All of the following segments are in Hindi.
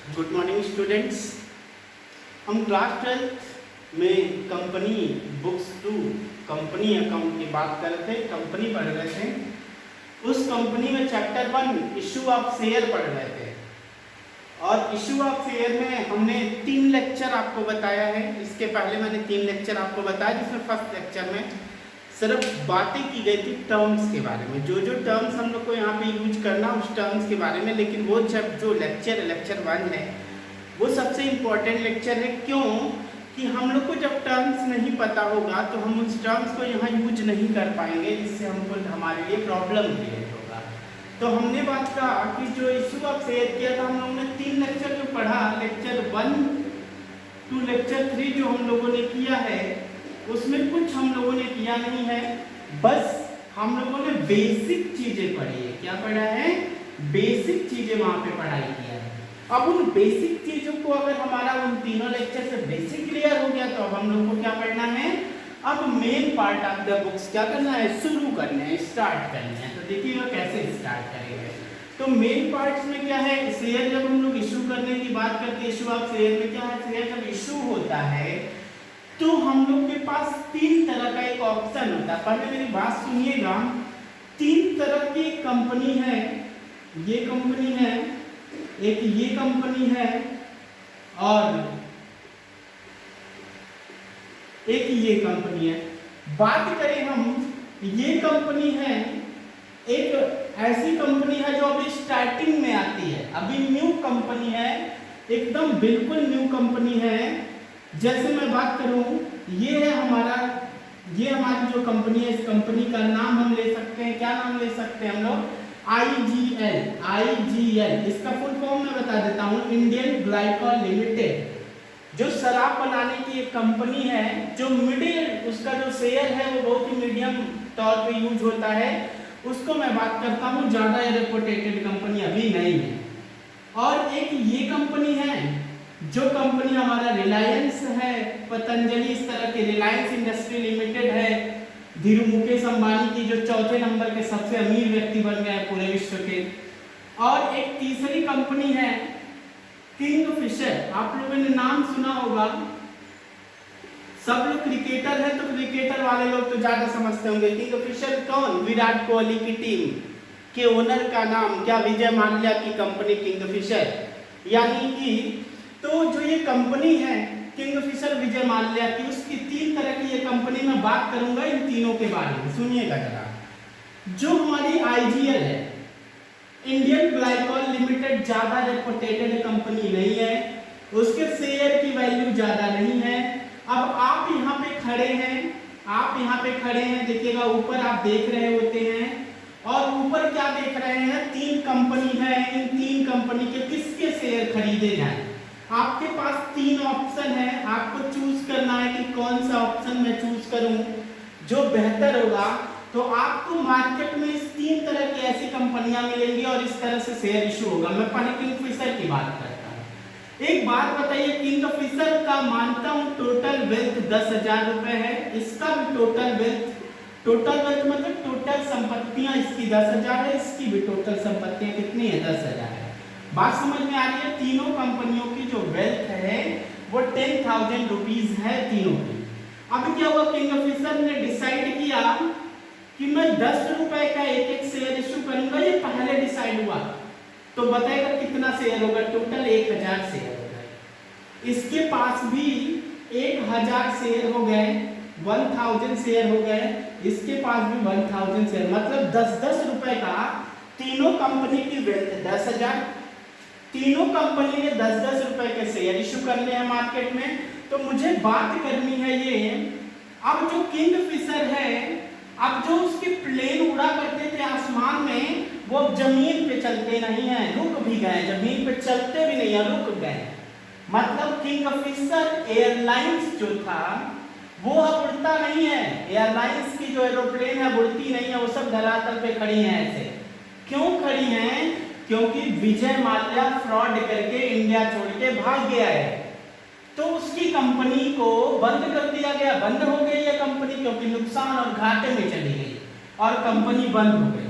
Good morning students. हम क्लास 12 में कंपनी बुक्स 2 कंपनी अकाउंट की बात कर रहे थे, कंपनी पढ़ रहे थे। उस कंपनी में चैप्टर 1 इशू ऑफ शेयर पढ़ रहे थे और इशू ऑफ शेयर में हमने 3 लेक्चर आपको बताया है। इसके पहले मैंने 3 लेक्चर आपको बताया, जिसमें फर्स्ट लेक्चर में सिर्फ बातें की गई थी टर्म्स के बारे में, जो टर्म्स हम लोग को यहाँ पे यूज करना उस टर्म्स के बारे में। लेकिन वो जो लेक्चर 1 है वो सबसे इम्पोर्टेंट लेक्चर है। क्यों कि हम लोग को जब टर्म्स नहीं पता होगा तो हम उस टर्म्स को यहाँ यूज नहीं कर पाएंगे, जिससे हमको हमारे लिए प्रॉब्लम क्रिएट होगा। तो हमने बात कहा कि जो इशू ऑफ शेयर किया था, हम लोगों ने 3 लेक्चर जो पढ़ा, लेक्चर 1 to लेक्चर 3 जो हम लोगों ने किया है, उसमें कुछ हम लोगों ने किया नहीं है, बस हम लोगों ने बेसिक चीजें पढ़ी है। क्या पढ़ा है? बेसिक चीजें वहां पे पढ़ाई किया है। अब उन बेसिक चीजों को अगर हमारा उन तीनों लेक्चर से बेसिक क्लियर हो गया तो अब हम लोग को क्या पढ़ना है? अब main part of the books क्या करना है? शुरू करना है, स्टार्ट करना है। तो देखिएगा कैसे स्टार्ट करेंगे। तो मेन पार्ट्स में क्या है? शेयर जब हम लोग इशू करने की बात करते हैं, इशू ऑफ शेयर में क्या है? शेयर जब इशू होता है तो हम लोग के पास 3 तरह का एक ऑप्शन होता है। पहले मेरी बात सुनिएगा। 3 तरह की कंपनी है, ये कंपनी है, एक ये कंपनी है और एक ये कंपनी है। बात करें हम, ये कंपनी है, एक ऐसी कंपनी है जो अभी स्टार्टिंग में आती है, अभी न्यू कंपनी है, एकदम बिल्कुल न्यू कंपनी है। जैसे मैं बात करूं, ये है हमारी जो कंपनी है, इस कंपनी का नाम हम ले सकते हैं, क्या नाम ले सकते हैं हम लोग? IGL। इसका फुल फॉर्म मैं बता देता हूं, इंडियन ग्लाइकोल लिमिटेड। जो शराब बनाने की एक कंपनी है, जो मिडिल उसका जो शेयर है वो बहुत ही मीडियम तौर पे यूज होता है, उसको मैं बात करता हूं। ज्यादा रेपुटेटेड कंपनी अभी नहीं है। और एक ये कंपनी है, जो कंपनी हमारा रिलायंस है, पतंजलि, इस तरह के रिलायंस इंडस्ट्री लिमिटेड है, धीरू मुकेश अंबानी की जो 4थे नंबर के सबसे अमीर व्यक्ति बन गए हैं पूरे विश्व के। और एक तीसरी कंपनी है किंगफिशर। आप लोगों ने नाम सुना होगा, सब लोग क्रिकेटर है तो क्रिकेटर वाले लोग तो ज्यादा समझते होंगे। किंगफिशर कौन? विराट कोहली की टीम के ओनर का नाम क्या? विजय माल्या की कंपनी किंगफिशर। यानी कि तो जो ये कंपनी है किंगफिशर विजय माल्या की, उसकी 3 तरह की ये कंपनी में बात करूंगा, इन तीनों के बारे में सुनिएगा जरा। जो हमारी IGL है, इंडियन ग्लाइकोल लिमिटेड, ज्यादा रेपुटेटेड कंपनी नहीं है, उसके शेयर की वैल्यू ज्यादा नहीं है। अब आप यहाँ पे खड़े हैं, देखिएगा ऊपर आप देख रहे होते हैं, और ऊपर क्या देख रहे हैं? 3 कंपनी है। इन 3 कंपनी के किसके शेयर खरीदे जाएं? आपके पास 3 ऑप्शन है, आपको चूज करना है कि कौन सा ऑप्शन मैं चूज करूं जो बेहतर होगा। तो आपको मार्केट में इस 3 तरह की ऐसी कंपनियां मिलेंगी और इस तरह से शेयर इशू होगा। मैं पहले किंगफिशर की बात करता हूं। एक बात बताइए, किंगफिशर का मानता हूं टोटल वेल्थ 10,000 रुपए है। इसका भी टोटल वेल्थ मतलब टोटल संपत्तियां इसकी 10,000 है, इसकी भी टोटल संपत्तियां कितनी है? 10,000 है। बात समझ में आ रही है? तीनों कंपनियों की जो वेल्थ है वो 10,000 रुपीज है तीनों की। अब क्या हुआ? किंगफिशर ने डिसाइड किया कि मैं 10 रुपए का एक शेयर इशू करूंगा। ये पहले डिसाइड हुआ, तो बताएगा कितना शेयर होगा? टोटल 1,000 शेयर हो गए। इसके पास भी 1,000 शेयर हो गए, 1,000 शेयर हो गए, इसके पास भी 1,000 शेयर, मतलब 10-10 रुपए का तीनों कंपनी की वेल्थ 10,000। तीनों कंपनी ने 10-10 रुपए के शेयर इशू करने हैं मार्केट में। तो मुझे बात करनी है ये, अब जो किंगफिशर है, अब जो उसके प्लेन उड़ा करते थे आसमान में, वो अब जमीन पे चलते नहीं है, रुक भी गए। जमीन पे चलते भी नहीं है, रुक गए। मतलब किंगफिशर एयरलाइंस जो था वो अब उड़ता नहीं है। एयरलाइंस की जो एरोप्लेन है उड़ती नहीं है, वो सब धरातल पे खड़ी हैं ऐसे। क्यों खड़ी हैं? क्योंकि विजय माल्या फ्रॉड करके इंडिया छोड़ के भाग गया है, तो उसकी कंपनी को बंद कर दिया गया। बंद हो गई ये कंपनी क्योंकि नुकसान और घाटे में चली गई और कंपनी बंद हो गई।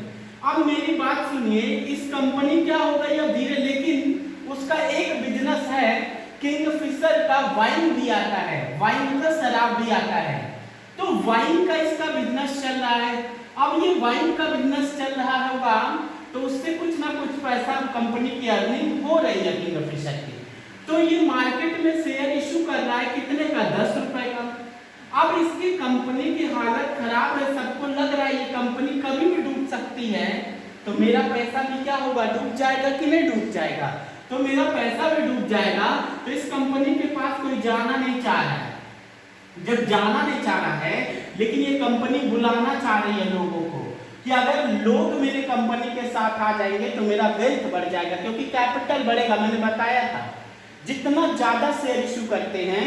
अब मेरी बात सुनिए, इस कंपनी क्या हो गई अब धीरे, लेकिन उसका एक बिजनेस किंगफिशर का वाइन भी आता है, वाइन का शराब भी आता है। तो वाइन का इसका बिजनेस चल रहा है। अब ये वाइन का बिजनेस चल रहा होगा तो उससे कुछ ना कुछ पैसा कंपनी की अर्निंग हो रही है किंगफिशर की। तो ये मार्केट में शेयर इशू कर रहा है कितने का, 10 रुपए का। अब इसकी कंपनी की हालत खराब है, सबको लग रहा है ये कंपनी कभी भी डूब सकती है, तो मेरा पैसा भी क्या होगा, डूब जाएगा कि नहीं डूब जाएगा। तो मेरा पैसा भी डूब जाएगा। तो इस कंपनी के पास कोई जाना नहीं चाह रहा है। जब जाना नहीं चाह रहा है, लेकिन ये कंपनी बुलाना चाह रही है लोगों को कि अगर लोग मेरे कंपनी के साथ आ जाएंगे तो मेरा वेल्थ बढ़ जाएगा, क्योंकि कैपिटल बढ़ेगा। मैंने बताया था जितना ज्यादा शेयर इशू करते हैं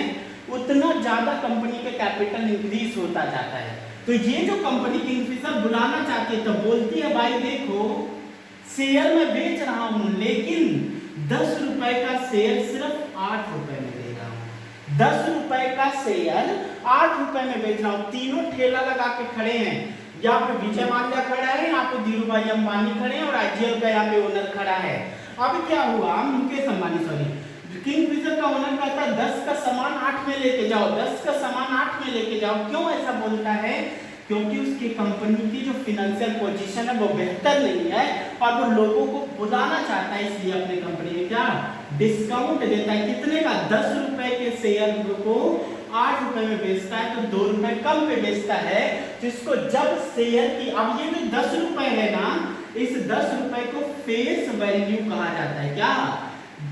उतना ज्यादा कंपनी के कैपिटल इंक्रीज होता जाता है। तो ये जो कंपनी किंगफिशर बुलाना चाहती है तो बोलती है भाई देखो शेयर मैं बेच रहा हूं, लेकिन 10 रुपए का शेयर सिर्फ 8 रुपए में दे रहा हूं। 10 रुपए का शेयर 8 रुपए में बेच रहा हूं। तीनों ठेला लगा के खड़े हैं, यहाँ पे विजय माल्या खड़ा है, यहाँ पे धीरू भाई अंबानी खड़े हैं और आईजीएल का यहाँ पे ओनर खड़ा है। अब क्या हुआ, मुकेश अंबानी सॉरी, किंगफिशर का ओनर कहता है 10 का सामान 8 में लेके जाओ, 10 का सामान 8 में लेके जाओ। क्यों ऐसा बोलता है, क्योंकि उसकी कंपनी की जो फाइनेंशियल पोजीशन है वो बेहतर नहीं है और वो लोगों को बुलाना चाहता है, इसलिए अपने कंपनी में क्या डिस्काउंट देता है। कितने का, 10 रुपए के शेयर को 8 रुपए में बेचता है, तो 2 रुपए कम पे बेचता है। जिसको जब शेयर की, अब ये जो 10 रुपए है ना, इस 10 रुपए को फेस वैल्यू कहा जाता है। क्या,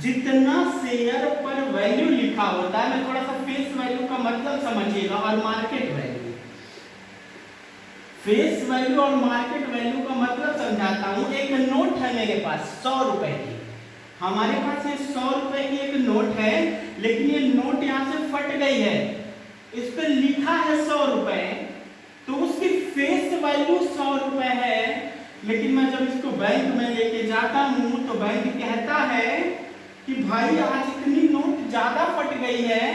जितना शेयर पर वैल्यू लिखा होता है, मैं थोड़ा सा फेस वैल्यू का मतलब समझिएगा और मार्केट वैल्यू। फेस वैल्यू और मार्केट वैल्यू का मतलब समझाता हूं। एक नोट है मेरे पास 100 रुपए की, हमारे पास ये 100 रुपए की एक नोट है, लेकिन ये नोट यहाँ से फट गई है, इस पे लिखा है 100 रुपए, तो उसकी फेस वैल्यू 100 रुपए है। लेकिन मैं जब इसको बैंक में लेके जाता हूं तो बैंक कहता है कि भाई आज इतनी नोट ज्यादा फट गई है,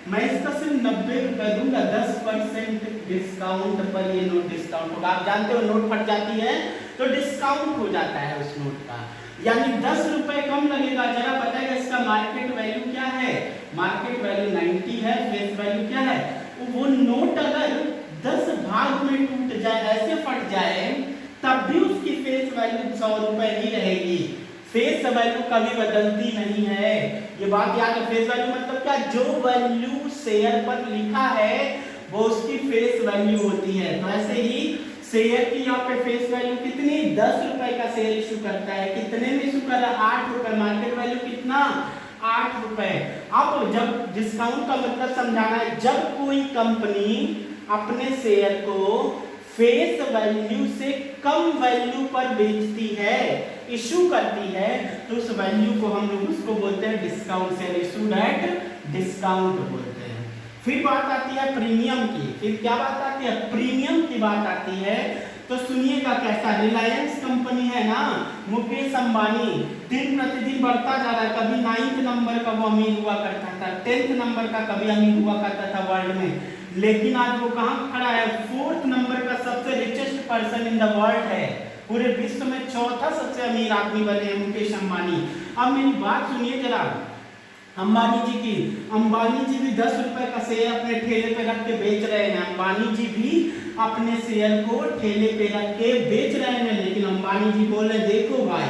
मैं इसका सिर्फ 90 रुपए दूंगा, 10% डिस्काउंट पर ये नोट डिस्काउंट होगा। आप जानते हो नोट फट जाती है तो डिस्काउंट हो जाता है उस नोट का, यानी 10 रुपए कम लगेगा। जरा बताएगा इसका मार्केट वैल्यू क्या है, मार्केट वैल्यू 90 है, फेस वैल्यू क्या है। वो नोट अगर 10 भाग में टूट जाए, ऐसे फट जाए, तब भी उसकी फेस वैल्यू 100 रुपए ही रहेगी। फेस वैल्यू कभी बदलती नहीं है, ये बात याद है। फेस वैल्यू मतलब क्या, जो वैल्यू शेयर पर लिखा है वो उसकी फेस वैल्यू होती है। तो ऐसे ही शेयर की यहाँ पे फेस वैल्यू कितनी, 10 रुपए का शेयर इशू करता है, कितने में इशू कर रहा है, 8 रुपए। मार्केट वैल्यू कितना, 8 रुपए। अब जब डिस्काउंट का मतलब समझाना है, जब कोई कंपनी अपने शेयर को फेस वैल्यू से कम वैल्यू पर बेचती है, इशू करती है, तो उस वैल्यू को हम लोग उसको बोलते हैं discount, share issued at discount बोलते हैं। फिर बात आती है प्रीमियम की, फिर क्या बात आती है, प्रीमियम की बात आती है। तो सुनिएगा कैसा, रिलायंस कंपनी है ना, मुकेश अंबानी दिन प्रतिदिन बढ़ता जा रहा है। कभी 9th नंबर का वो अमीर हुआ करता था, 10th नंबर का कभी अमीर हुआ करता था वर्ल्ड में, लेकिन आज वो कहाँ खड़ा है, 4th नंबर का सबसे richest person in the world है। पूरे विश्व में 4था सबसे अमीर आदमी बने हैं मुकेश अंबानी। अब मेरी बात सुनिए जरा, अंबानी जी की, अंबानी जी भी 10 रुपए का शेयर अपने ठेले पे रख के बेच रहे हैं। अंबानी जी भी अपने शेयर को ठेले पे रख के बेच रहे हैं, लेकिन अंबानी जी बोल रहे देखो भाई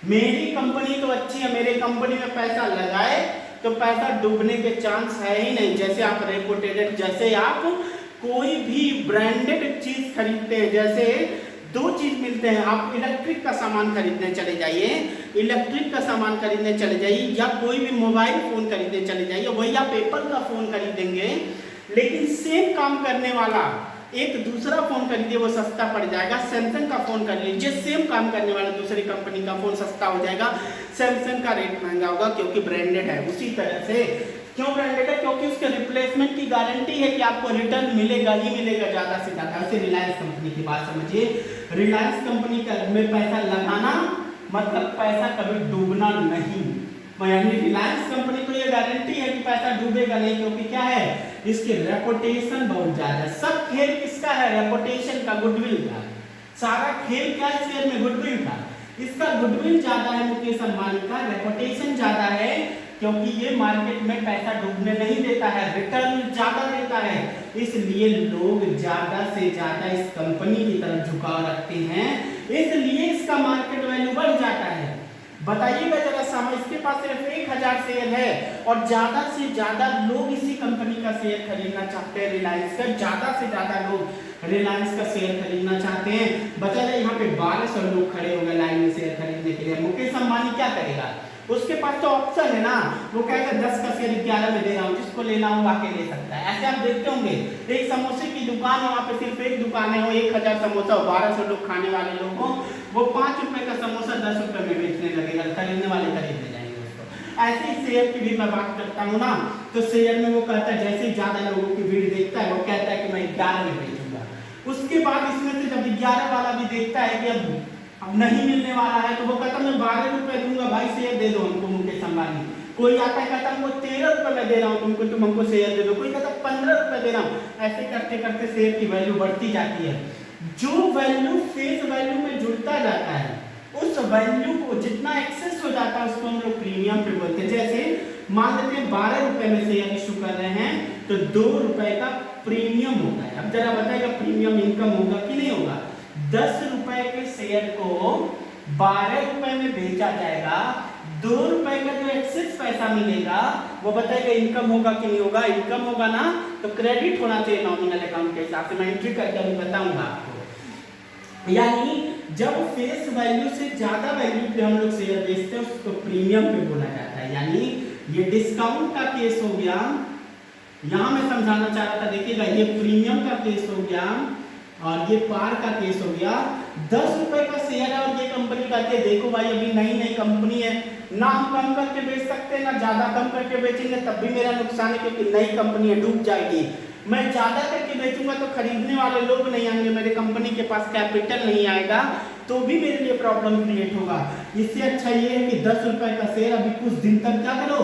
मेरी कंपनी तो अच्छी है, मेरे कंपनी में पैसा लगाए तो पैसा डूबने के चांस है ही नहीं। जैसे आप रेपुटेड, जैसे आप कोई भी ब्रांडेड चीज खरीदते हैं, जैसे 2 चीज मिलते हैं, आप इलेक्ट्रिक का सामान खरीदने चले जाइए, इलेक्ट्रिक का सामान खरीदने चले जाइए, या कोई भी मोबाइल फोन खरीदने चले जाइए, वही आप एप्पल का फोन खरीदेंगे, लेकिन सेम काम करने वाला एक दूसरा फोन खरीदिए वो सस्ता पड़ जाएगा। सैमसंग का फोन कर लीजिए, सेम काम करने वाला दूसरी कंपनी का फोन सस्ता हो जाएगा, सैमसंग का रेट महंगा होगा क्योंकि ब्रांडेड है। उसी तरह से क्यों ब्रांडेड है, क्योंकि उसके रिप्लेसमेंट की गारंटी है कि आपको रिटर्न मिलेगा ही मिलेगा, ज्यादा से ज्यादा। ऐसे रिलायंस कंपनी की बात समझिए, रिलायंस कंपनी का में पैसा लगाना मतलब पैसा कभी डूबना नहीं, यानी रिलायंस कंपनी को ये गारंटी है कि पैसा डूबेगा नहीं, क्योंकि क्या है, इसकी रेपुटेशन बहुत ज्यादा है। सब खेल किसका है, रेपुटेशन का, गुडविल का। सारा खेल क्या है शेयर में, गुडविल का। इसका गुडविल ज्यादा है मुकेश अंबानी का, रेपुटेशन ज्यादा है, क्योंकि ये मार्केट में पैसा डूबने नहीं देता है, रिटर्न ज्यादा देता है, इसलिए लोग ज्यादा से ज्यादा इस कंपनी की तरफ झुकाव रखते हैं, इसलिए इसका मार्केट वैल्यू बढ़ जाता है। बताइएगा जरा सामा, इसके पास सिर्फ 1000 शेयर है और ज्यादा से ज्यादा लोग इसी कंपनी का शेयर खरीदना चाहते हैं, रिलायंस का, ज्यादा से ज्यादा लोग रिलायंस का शेयर खरीदना चाहते हैं। बता दें यहाँ पे 1200 लोग खड़े हो गए लाइन में शेयर खरीदने के लिए। मुकेश अंबानी क्या करेगा, उसके पास तो ऑप्शन है ना, वो कहेगा 10 का शेयर 11 में दे रहा हूँ, जिसको लेना हो आके ले सकता है। ऐसे आप देखते होंगे एक समोसे की दुकान है, वहाँ पे सिर्फ एक दुकान है, वो 1000 समोसा 1200 लोग खाने वाले लोग को वो 5 रुपए का समोसा 10 रुपए में बेचने लगेगा, खरीदने वाले खरीद ले जाएंगे उसको। ऐसे ही शेयर की भी मैं बात करता हूँ ना, तो शेयर में वो कहता है जैसे ही ज्यादा लोगों की भीड़ देखता है वो कहता है कि मैं 11 में बेचूंगा। उसके बाद इसमें से जब 11 वाला भी देखता है कि अब नहीं मिलने वाला है, तो वो कहता मैं 12 रुपए दूंगा भाई, शेयर दे दो हमको मुकेश अंबानी। कोई आता है कहता हमको 13 रुपए में दे रहा हूँ तुमको, तुम हमको शेयर दे दो। कोई कहता 15 रुपए दे रहा हूँ। ऐसे करते करते शेयर की वैल्यू बढ़ती जाती है। जो वैल्यू फेस वैल्यू में जुड़ता जाता है, उस वैल्यू को जितना एक्सेस हो जाता है उसको हम लोग प्रीमियम पे बोलते हैं। जैसे मान लेते हैं 12 रुपए में शेयर इशू कर रहे हैं, तो 2 रुपए का प्रीमियम होता है। अब जरा बताइएगा प्रीमियम इनकम होगा कि नहीं होगा। 10 रुपए के शेयर को 12 रुपए में बेचा जाएगा, 2 रुपए का जो एक्सेस पैसा मिलेगा वो बताइएगा इनकम होगा कि नहीं होगा। इनकम होगा ना, तो क्रेडिट होना चाहिए नॉमिनल अकाउंट के हिसाब से। मैं एंट्री करके अभी बताऊंगा आपको। यानी जब फेस वैल्यू से ज्यादा वैल्यू पे हम लोग शेयर बेचते हैं उसको प्रीमियम पे बोला जाता है। यानी ये डिस्काउंट का केस हो गया, यहां मैं समझाना चाह रहा था, देखिएगा ये प्रीमियम का केस हो गया और ये पार का केस हो गया। 10 रुपए का शेयर है और ये कंपनी कहती है देखो भाई अभी नई नई कंपनी है, ना हम कम करके बेच सकते हैं ना ज्यादा कम करके बेचेंगे, तब भी मेरा नुकसान है क्योंकि नई कंपनी है, डूब जाएगी। मैं ज्यादा करके बेचूंगा तो खरीदने वाले लोग नहीं आएंगे, मेरे कंपनी के पास कैपिटल नहीं आएगा, तो भी मेरे लिए प्रॉब्लम क्रिएट होगा। इससे अच्छा ये है कि 10 रुपए का शेयर अभी कुछ दिन तक क्या करो,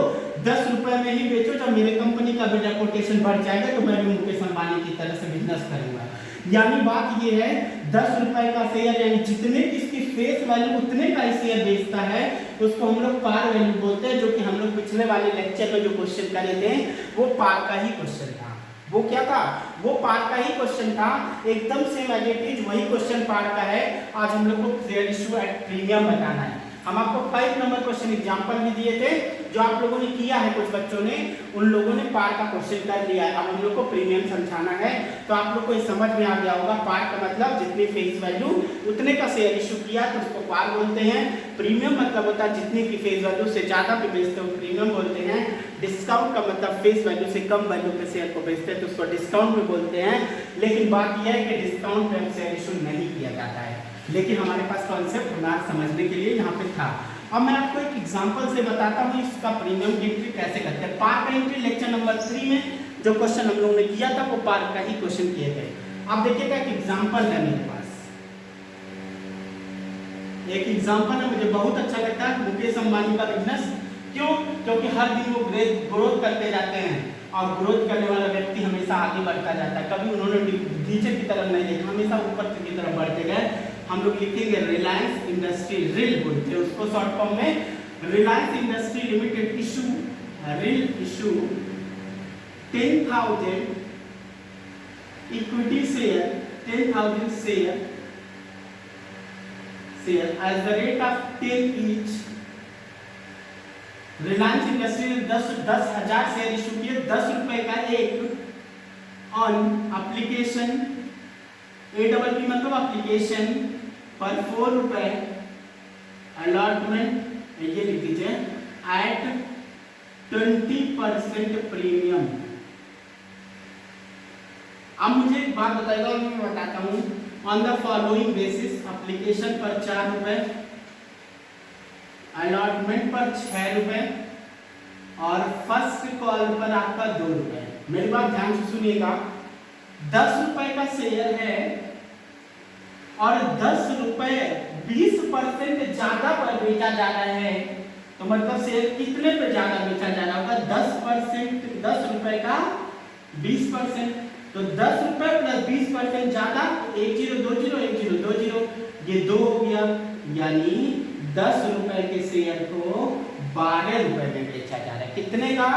10 रुपए में ही बेचो। जब मेरे कंपनी का भी रेपुटेशन बढ़ जाएगा तो मैं भी मुकेश अंबानी की तरह से बिजनेस करूंगा। यानी बात ये है 10 रुपए का शेयर, यानी जितने की इसकी फेस वैल्यू उतने का ही शेयर बेचता है, उसको हम लोग पार वैल्यू बोलते हैं। जो कि हम लोग पिछले वाले लेक्चर में जो क्वेश्चन करे थे वो पार का ही क्वेश्चन था। वो क्या था, वो पार का ही क्वेश्चन था, एकदम सेम एज इट इज वही क्वेश्चन पार का है। आज हम लोग को शेयर इशू एट प्रीमियम बताना है। हम आपको 5 नंबर क्वेश्चन एग्जांपल भी दिए थे, जो आप लोगों ने किया है, कुछ बच्चों ने, उन लोगों ने पार का क्वेश्चन कर लिया है। अब हम लोग को प्रीमियम समझाना है, तो आप लोग को ये समझ में आ गया होगा। पार का मतलब जितनी फेस वैल्यू उतने का शेयर इशू किया तो उसको पार बोलते हैं। प्रीमियम मतलब होता है जितने की फेस वैल्यू से ज्यादा पे बेचते हो प्रीमियम बोलते हैं। डिस्काउंट का मतलब फेस वैल्यू से कम वैल्यू पे शेयर को बेचते हैं तो उसको डिस्काउंट पे बोलते हैं। लेकिन बात यह है कि डिस्काउंट पे शेयर इशू नहीं किया जाता है, लेकिन हमारे पास कॉन्सेप्ट होना समझने के लिए यहाँ पे था। अब मैं आपको एक एग्जांपल से बताता हूँ इसका प्रीमियम की एंट्री कैसे करते हैं। पार का एंट्री लेक्चर नंबर 3 में जो क्वेश्चन हम लोगों ने किया था वो पार का ही क्वेश्चन किए गए। अब देखिएगा एक एग्जांपल है मेरे पास, एक एग्जांपल है, मुझे बहुत अच्छा लगता है मुकेश अंबानी का बिजनेस। क्यों? क्योंकि हर दिन वो ग्रोथ करते जाते हैं और ग्रोथ करने वाला व्यक्ति हमेशा आगे बढ़ता जाता है। कभी उन्होंने नीचे की तरफ नहीं देखा, हमेशा ऊपर की तरफ बढ़ते गए। हम लोग लिखेंगे रिलायंस इंडस्ट्री, रिल बोलते हैं उसको शॉर्ट फॉर्म में। Reliance industry limited issue, reel issue 10,000 equity share, 10,000 share at the rate of 10 each. Reliance industry ने 10,000 शेयर इशू किए, 10 रुपए का एक ऑन एप्लीकेशन, APP मतलब एप्लीकेशन पर 4 रुपए, अलॉटमेंट ये लिख दीजिए एट 20% प्रीमियम। अब मुझे एक बात बताएगा और मैं बताता हूँ। On the following basis, application पर 4 रुपए, अलॉटमेंट पर 6 रुपए और फर्स्ट कॉल पर आपका 2 रुपए। मेरी बात ध्यान से सुनिएगा, 10 रुपए का शेयर है और 10 रुपए 20% ज्यादा पर बेचा जा रहा है, तो मतलब शेयर कितने पे ज्यादा बेचा जा रहा होगा? 10%, 10 रुपए का 20%, तो 10 रुपए प्लस 20% ज्यादा, 1 0 2 0 1 0 2 0, ये 2 हो गया। यानी 10 रुपए के शेयर को ₹12 में बेचा जा रहा है। कितने का?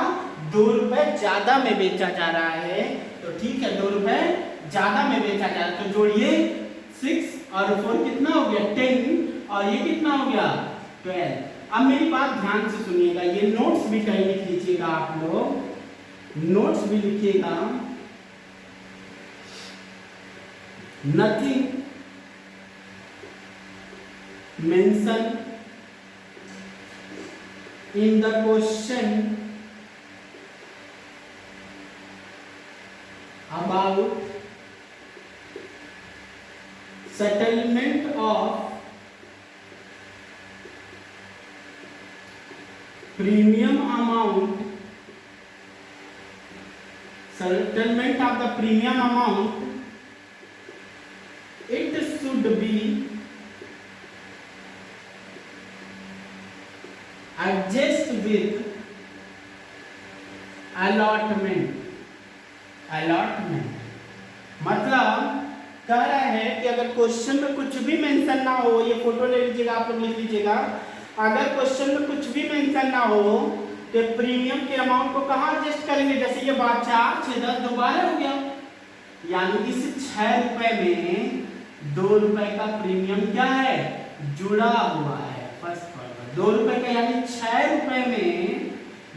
₹2 ज्यादा में बेचा जा रहा है। तो ठीक है, ₹2 ज्यादा में बेचा जा रहा है। तो जोड़िए 6 और 4 कितना हो गया? 10 और ये कितना हो गया? 12। अब मेरी बात ध्यान से सुनिएगा, ये नोट्स भी कहीं लिख लीजिएगा, आप लोग नोट्स भी लिखिएगा। Nothing mention in the question about settlement of premium amount, settlement of the premium amount, it should be adjust with allotment। मतलब कह रहा है कि अगर क्वेश्चन में कुछ भी मेंशन ना हो, ये फोटो ले लीजिएगा, आप लोग लिख लीजिएगा, अगर क्वेश्चन में कुछ भी मेंशन ना हो तो प्रीमियम के अमाउंट को कहाँ एडजस्ट करेंगे? जैसे ये बात 4 6 10 दोबारा हो गया, यानी इस ₹6 में ₹2 का प्रीमियम क्या है? जुड़ा हुआ है। फर्स्ट ₹2 का, यानी ₹6 में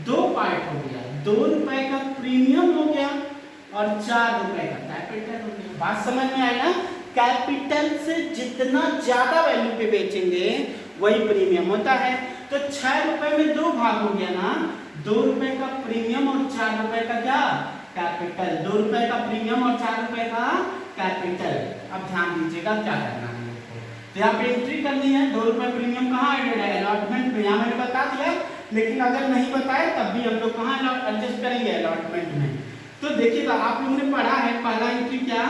2 पार्ट हो गया। ₹2 का प्रीमियम हो गया और ₹4 का कैपिटल हो गया। बात समझ में आई ना? कैपिटल से जितना ज्यादा वैल्यू पे बेचेंगे वही प्रीमियम होता है। तो ₹6 में 2 भाग हो गया ना, ₹2 का प्रीमियम और ₹4 का क्या? कैपिटल। ₹2 का प्रीमियम और ₹4 का कैपिटल। अब ध्यान दीजिएगा क्या करना है, तो यहाँ पे एंट्री करनी है। ₹2 प्रीमियम कहाँ एडेड है? अलॉटमेंट में। यहाँ मैंने बता दिया, लेकिन अगर नहीं बताए तब भी हम लोग कहाँ एडजस्ट करेंगे? अलॉटमेंट में। तो देखिएगा, आप लोगों ने पढ़ा है पहला एंट्री क्या?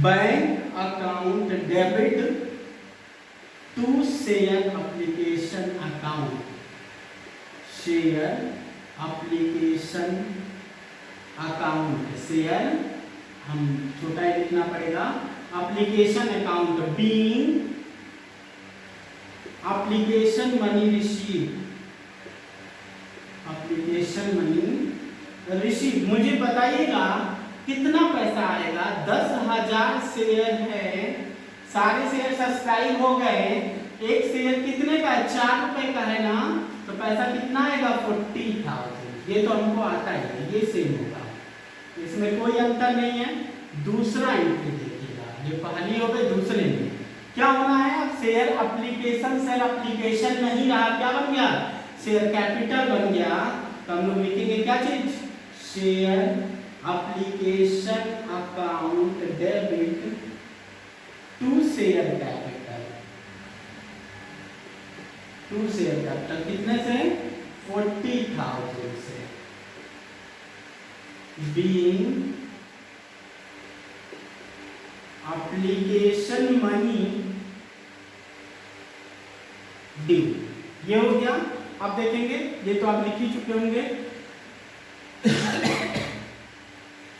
Bank account debit to share application account. Share application account, share हम छोटा ही लिखना पड़ेगा, application account being application money receive, application money receive. मुझे बताइएगा कितना पैसा आएगा? 10,000 शेयर है, सारे शेयर सब्सक्राइब हो गए, एक शेयर कितने का है? ₹4 का है ना, तो पैसा कितना आएगा? 40,000। ये तो हमको आता है, ये सेम होगा, इसमें कोई अंतर नहीं है। दूसरा एंट्री देखिएगा, जो पहली हो गई, दूसरे में क्या होना है? अब शेयर एप्लीकेशन, शेयर एप्लीकेशन नहीं रहा, क्या बन गया? शेयर कैपिटल बन गया। तो हम लोग लिखेंगे क्या चीज? Share application account debit to share capital. To share capital कितने से? 40,000 से। Being application money due. ये हो गया। अब देखेंगे, ये तो आप लिख ही चुके होंगे।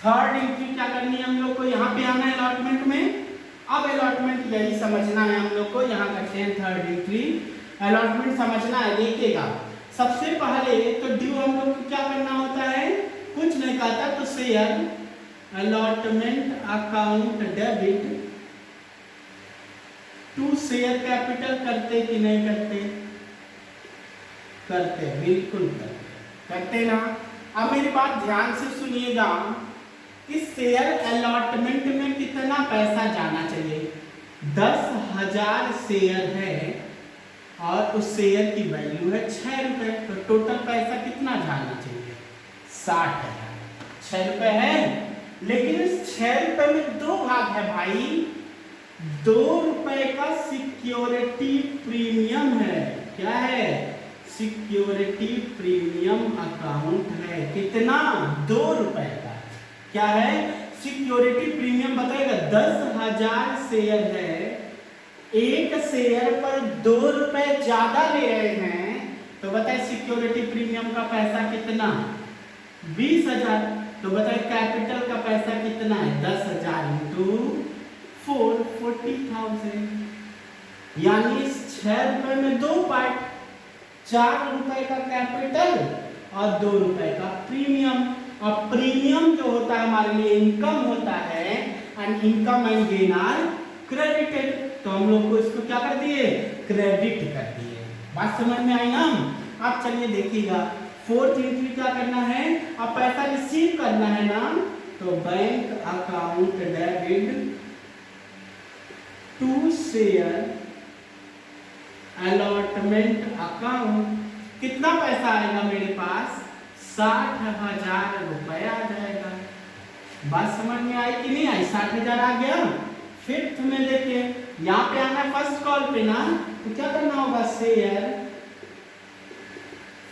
थर्ड एंट्री क्या करनी है हम लोग को? यहाँ पे आना है अलॉटमेंट में। अब अलॉटमेंट यही समझना है हम लोग को, यहाँ करते हैं थर्ड एंट्री। अलॉटमेंट समझना है, देखिएगा। सबसे पहले तो ड्यू हम लोग को क्या करना होता है? कुछ नहीं कहता, तो share allotment account debit to share capital करते कि नहीं करते? करते, बिल्कुल करते ना। अब मेरी बात ध्यान से सुनिएगा, इस शेयर अलॉटमेंट में कितना पैसा जाना चाहिए? 10,000 शेयर है और उस शेयर की वैल्यू है ₹6, तो टोटल पैसा कितना जाना चाहिए? 60,000। ₹6 है, लेकिन इस ₹6 में 2 भाग है भाई। ₹2 का सिक्योरिटी प्रीमियम है। क्या है? सिक्योरिटी प्रीमियम अकाउंट है। कितना? ₹2 का। क्या है? सिक्योरिटी प्रीमियम बताएगा। 10,000 शेयर है, एक शेयर पर ₹2 ज्यादा ले रहे हैं, तो बताए सिक्योरिटी प्रीमियम का पैसा कितना? 20,000। तो बताए कैपिटल का पैसा कितना है? 10,000 इंटू 4, 40,000। यानी इस ₹6 में 2 पार्ट, ₹4 का कैपिटल और ₹2 का प्रीमियम। और प्रीमियम जो होता है हमारे लिए इनकम होता है, and income and gain are credited. तो हम लोग को इसको क्या कर दिए, क्रेडिट कर दिए। बात समझ में आई ना? अब चलिए देखिएगा, फोर्थ एंट्री क्या करना है, अब पैसा रिसीव करना है ना, तो bank account debit to share allotment account. कितना पैसा आएगा मेरे पास, 60,000 रुपए आ जाएगा। बात समझ में आई कि नहीं आई? 60,000 आ गया। फिफ्थ में देखिए, यहाँ पे आना फर्स्ट कॉल पे ना, तो क्या करना होगा, share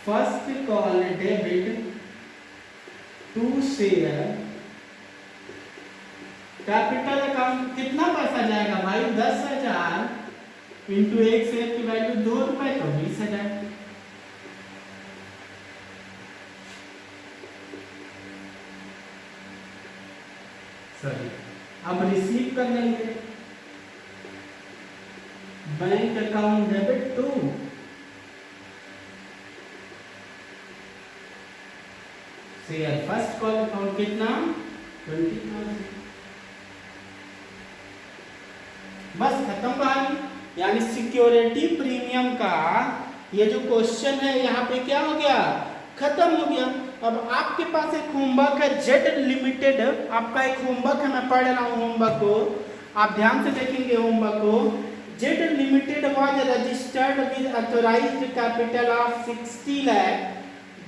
first call debit to share capital account. कितना पैसा जाएगा भाई, 10,000 इंटू एक शेयर की वैल्यू ₹2 तो 20,000। सॉरी, अब रिसीव कर लेंगे, bank account debit to share first call account. कितना, 20,000। बस खत्म कहानी। यानी सिक्योरिटी प्रीमियम का ये जो क्वेश्चन है यहाँ पे क्या हो गया, खत्म हो गया। अब आपके पास एक होमवर्क है जेड लिमिटेड, आपका एक होमवर्क है, मैं पढ़ रहा हूँ होमवर्क को, आप ध्यान से देखेंगे होमवर्क को। Z limited was registered with authorised capital of 60 lakh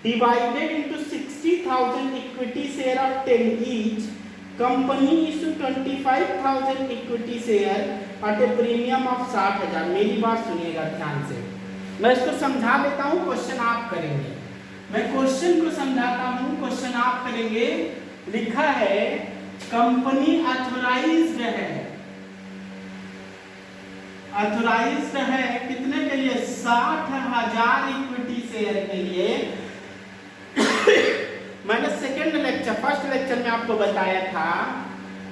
divided into 60,000 equity share of 10 each. Company issue 25,000 equity share eight a premium of 60,000। मेरी बात सुनिएगा ध्यान से, मैं इसको समझा देता हूँ, क्वेश्चन आप करेंगे। मैं क्वेश्चन को समझाता हूँ, क्वेश्चन आप करेंगे। लिखा है कंपनी ऑथराइज्ड है, ऑथराइज्ड है कितने के लिए, 60,000 इक्विटी शेयर के लिए। मैंने सेकेंड लेक्चर, फर्स्ट लेक्चर में आपको बताया था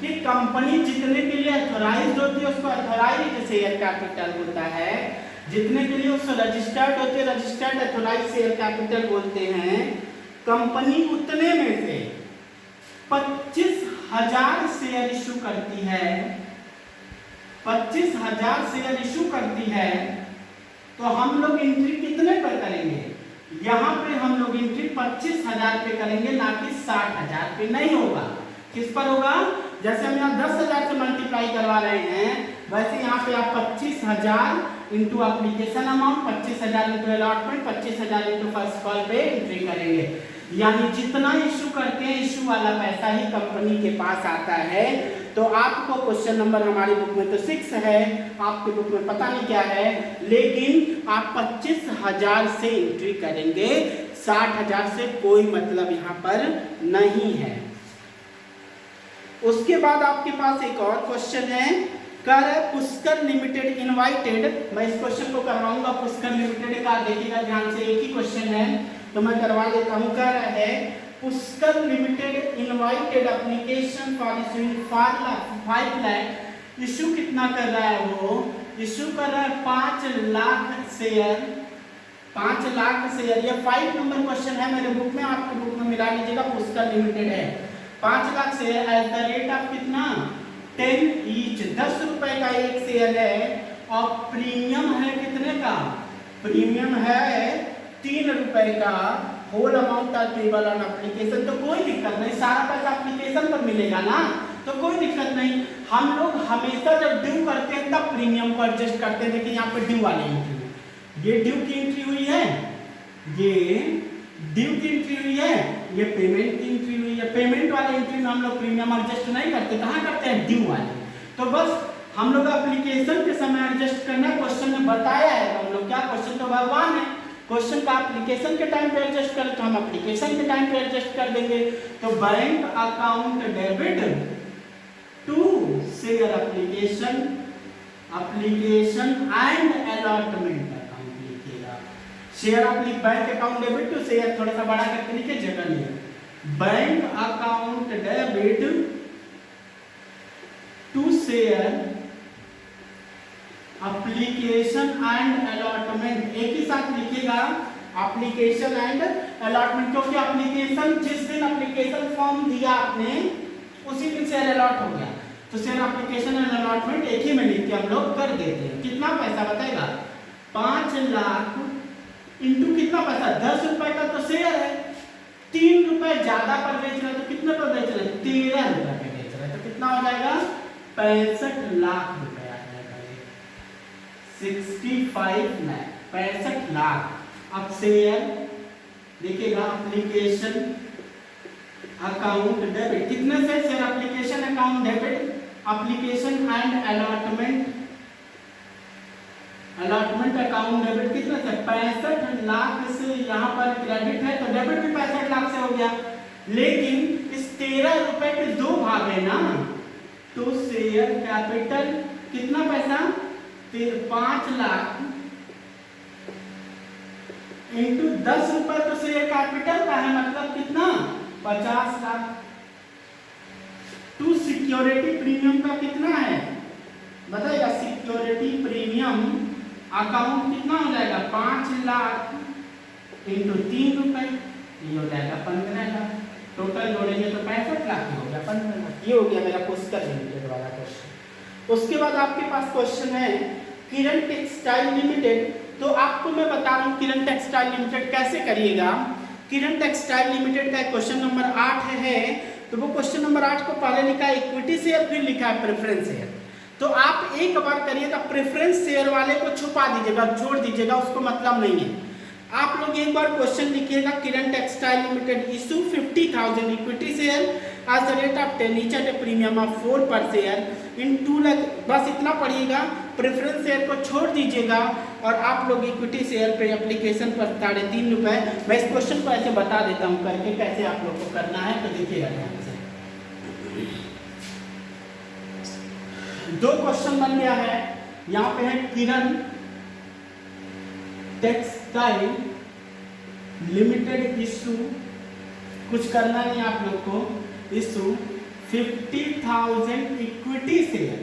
कि कंपनी जितने के लिए ऑथराइज्ड होती है उसको ऑथराइज्ड शेयर कैपिटल होता है, जितने के लिए उसको रजिस्टर्ड होते हैं रजिस्टर्ड ऑथराइज्ड शेयर कैपिटल बोलते हैं। कंपनी उतने में से 25,000 शेयर इशू करती है, 25,000 शेयर इशू करती है, तो हम लोग एंट्री कितने पर करेंगे, यहाँ पे हम लोग एंट्री 25,000 पे करेंगे, ना कि 60,000 पे नहीं होगा। किस पर होगा, जैसे हम यहाँ 10,000 से मल्टीप्लाई करवा रहे हैं, वैसे यहाँ पे आप 25,000 into application amount, 25,000 into allotment, 25,000 into first call पे एंट्री करेंगे। यानी जितना इशू करते हैं इशू वाला पैसा ही कंपनी के पास आता है। तो आपको क्वेश्चन नंबर हमारी बुक में तो 6 है, आपके बुक में पता नहीं क्या है, लेकिन आप 25,000 से एंट्री करेंगे, 60,000 से कोई मतलब यहाँ पर नहीं है। उसके बाद आपके पास एक और क्वेश्चन है, कर पुष्कर लिमिटेड इनवाइटेड। मैं इस क्वेश्चन को करवाऊंगा पुष्कर लिमिटेड का, देखिएगा ध्यान से, एक ही क्वेश्चन है तो मैं करवा देता हूँ। कह रहा है Pushkar limited invited application for issuing 5 lakh. Issue कितना कर रहा है, वो इशू कर रहा है 5 लाख शेयर, 5 लाख शेयर। ये 5 नंबर क्वेश्चन है मेरे बुक में, आपके बुक में मिला लीजिएगा। पुष्कर लिमिटेड है 5 lakh share at the rate of कितना, 10 ईच, 10 रुपए का एक शेयर है, और प्रीमियम है कितने का, प्रीमियम है 3 रुपए का। Whole amount are payable on application. तो कोई दिक्कत नहीं, सारा पैसा एप्लीकेशन पर मिलेगा ना, तो कोई दिक्कत नहीं। हम लोग हमेशा जब ड्यू करते हैं तब प्रीमियम को एडजस्ट करते हैं। देखिए यहाँ पे ड्यू वाली एंट्री, ये ड्यू की एंट्री हुई है, ये ड्यू की एंट्री हुई है, ये पेमेंट की एंट्री हुई है। पेमेंट वाली एंट्री में हम लोग प्रीमियम एडजस्ट नहीं करते, कहाँ करते हैं, ड्यू वाली। तो बस हम लोग एप्लीकेशन के समय एडजस्ट करना, क्वेश्चन में बताया है हम लोग क्या, क्वेश्चन तो भगवान है, क्वेश्चन का एप्लीकेशन के टाइम पे एडजस्ट करें तो हम एप्लीकेशन के टाइम पे एडजस्ट कर देंगे। तो bank account debit to share application, application and allotment account लिखिएगा। Share bank account debit to share, थोड़ा सा बड़ा करके लिखिए, जगह नहीं है। Bank account debit to share application and allotment, एक ही साथ लिखेगा एप्लीकेशन एंड अलॉटमेंट, क्योंकि एप्लीकेशन जिस दिन एप्लीकेशन फॉर्म दिया आपने उसी दिन शेयर अलॉट हो गया, तो शेयर एप्लीकेशन एंड अलॉटमेंट एक ही में लिख के हम लोग कर देते हैं। कितना पैसा बताएगा, 5 लाख इंटू कितना पैसा, 10 रुपए का तो शेयर है, 3 रुपए ज्यादा पर बेच रहे हैं तो कितने पर बेच रहे हैं, 13 रुपए पे बेच रहे हैं, तो कितना हो जाएगा 65 लाख रुपए आ जाएगा, 65 लाख, 65 लाख। अब शेयर देखिएगा एप्लीकेशन अकाउंट डेबिट, कितने से share application account debit, application and allotment, allotment account debit कितने से 65 लाख से यहाँ पर क्रेडिट है तो डेबिट भी 65 लाख से हो गया, लेकिन इस 13 रुपए के 2 भाग है ना, तो शेयर कैपिटल कितना पैसा 5 लाख इंटू 10 रुपए, तो शेयर कैपिटल का है मतलब कितना 50 लाख। टू सिक्योरिटी प्रीमियम का कितना है बताइएगा, सिक्योरिटी प्रीमियम अकाउंट कितना हो जाएगा 5 लाख इंटू 3 रुपए, ये हो जाएगा 15 लाख, टोटल जोड़ेंगे तो 65 लाख हो गया 15 लाख। ये हो गया मेरा पुस्तक लिमिटेड वाला क्वेश्चन। उसके बाद आपके पास क्वेश्चन है किरण टेक्सटाइल लिमिटेड, तो आपको मैं बता रहा हूँ किरण टेक्सटाइल लिमिटेड कैसे करिएगा। किरण टेक्सटाइल लिमिटेड का क्वेश्चन नंबर 8 है, तो वो क्वेश्चन नंबर 8 को पहले लिखा है इक्विटी शेयर, फिर लिखा है प्रेफरेंस शेयर। तो आप एक बार करिएगा, प्रेफरेंस शेयर वाले को छुपा दीजिएगा, छोड़ दीजिएगा, उसको मतलब नहीं है। आप लोग एक बार क्वेश्चन लिखिएगा, Kiran textile limited issue 50,000 equity share at the rate of 10 each at a premium of 4 per share in 2 lakh, बस इतना पढ़िएगा, प्रेफरेंस शेयर को छोड़ दीजिएगा और आप लोग इक्विटी शेयर पे एप्लीकेशन पर 3.5 रुपए। मैं इस क्वेश्चन को ऐसे बता देता हूँ करके कैसे आप लोग को करना है, तो देखिएगा ध्यान से। 2 क्वेश्चन बन गया है, यहाँ पे है किरण टेक्सटाइल लिमिटेड इशू, कुछ करना नहीं आप लोग को, इशू 50,000 इक्विटी शेयर।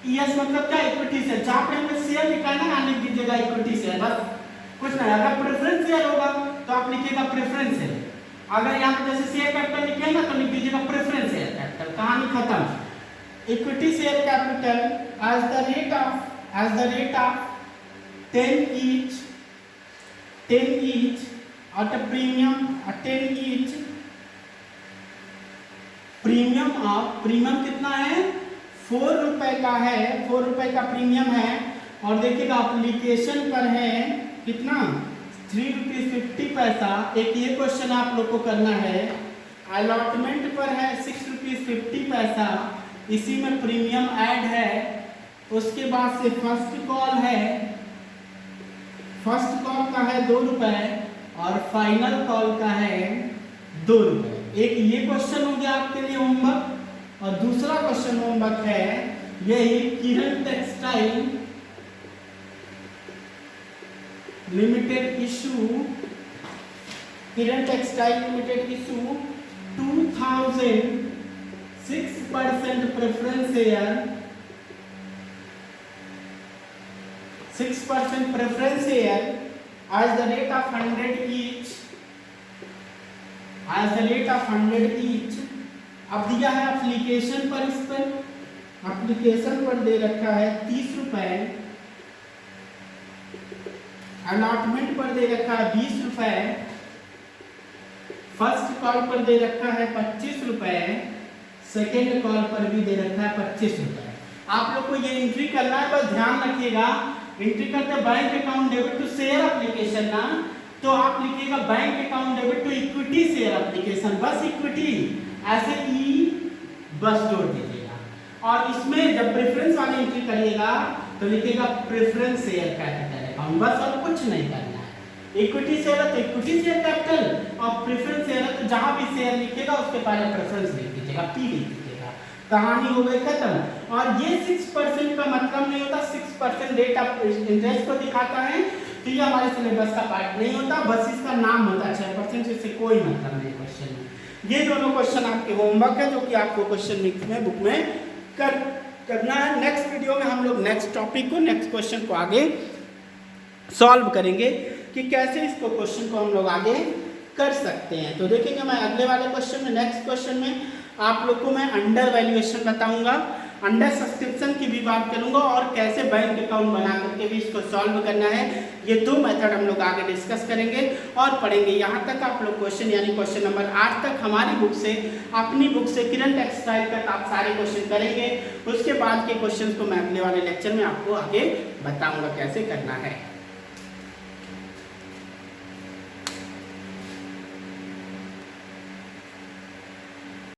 यस मतलब क्या इक्विटी शेयर, जहां पे हमें शेयर निकालना है लिख दीजिएगा इक्विटी शेयर, बस कुछ नहीं। अगर प्रेफरेंस शेयर होगा तो आप लिखिएगा प्रेफरेंस शेयर, अगर यहाँ पे जैसे शेयर कैपिटल लिखे ना तो लिख दीजिएगा प्रेफरेंस शेयर कैपिटल, कहानी खत्म। Equity share capital as the rate of 10 each at a premium at 10 each, premium of, premium कितना है 4 रुपए का है, 4 रुपए का प्रीमियम है। और देखिएगा एप्लीकेशन पर है कितना 3 रुपीज 50 पैसा। एक ये क्वेश्चन आप लोग को करना है। अलॉटमेंट पर है 6 रुपीज 50 पैसा, इसी में प्रीमियम ऐड है। उसके बाद से फर्स्ट कॉल है, फर्स्ट कॉल का है 2 रुपए और फाइनल कॉल का है 2 रुपए। एक ये क्वेश्चन हो गया आपके लिए होमवर्क, और दूसरा क्वेश्चन होमवर्क है यही Kiran textile limited issue, Kiran textile limited issue 2000 6% preference share, 6% preference share as the rate of 100 each, as the rate of 100 each। अब दिया है एप्लीकेशन पर, इस पर एप्लीकेशन पर दे रखा है 30 रुपए, अलॉटमेंट पर दे रखा है 20 रुपए, फर्स्ट कॉल पर दे रखा है 25 रुपए, सेकेंड कॉल पर भी दे रखा है 25 रुपए। आप लोग को ये एंट्री करना है, बस ध्यान रखिएगा। एंट्री करते bank account debit to share application ना, तो आप लिखिएगा bank account debit to equity share application, बस इक्विटी ऐसे ई बस जोड़ दीजिएगा। और इसमें जब प्रेफरेंस वाली एंट्री करिएगा तो लिखिएगा प्रेफरेंस शेयर कैपिटल अकाउंट, बस और कुछ नहीं करना है। इक्विटी शेयर है तो इक्विटी शेयर कैपिटल, और प्रेफरेंस शेयर है तो जहां भी शेयर लिखिएगा उसके पहले प्रेफरेंस लिख दीजिएगा, पी लिख दीजिएगा, कहानी हो गई खत्म। और ये 6% का मतलब नहीं होता, 6% रेट ऑफ इंटरेस्ट को दिखाता है, तो ये हमारे सिलेबस का पार्ट नहीं होता, बस इसका नाम होता है 6%, इससे कोई मतलब नहीं क्वेश्चन में। ये दोनों क्वेश्चन आपके होमवर्क है जो कि आपको क्वेश्चन में बुक में करना है। नेक्स्ट वीडियो में हम लोग नेक्स्ट टॉपिक को, नेक्स्ट क्वेश्चन को आगे सॉल्व करेंगे कि कैसे इसको क्वेश्चन को हम लोग आगे कर सकते हैं। तो देखेंगे मैं अगले वाले क्वेश्चन में, नेक्स्ट क्वेश्चन में आप लोग को मैं अंडर वैल्यूएशन बताऊंगा, अंडर सब्सक्रिप्शन की भी बात करूंगा और कैसे बैंक अकाउंट बना करके भी इसको सॉल्व करना है। ये दो मेथड हम लोग आगे डिस्कस करेंगे और पढ़ेंगे। यहाँ तक आप लोग क्वेश्चन यानी क्वेश्चन नंबर 8 तक हमारी बुक से, अपनी बुक से किरण टेक्सटाइल तक आप सारे क्वेश्चन करेंगे। उसके बाद के क्वेश्चन को मैं अगले वाले लेक्चर में आपको आगे बताऊंगा कैसे करना है।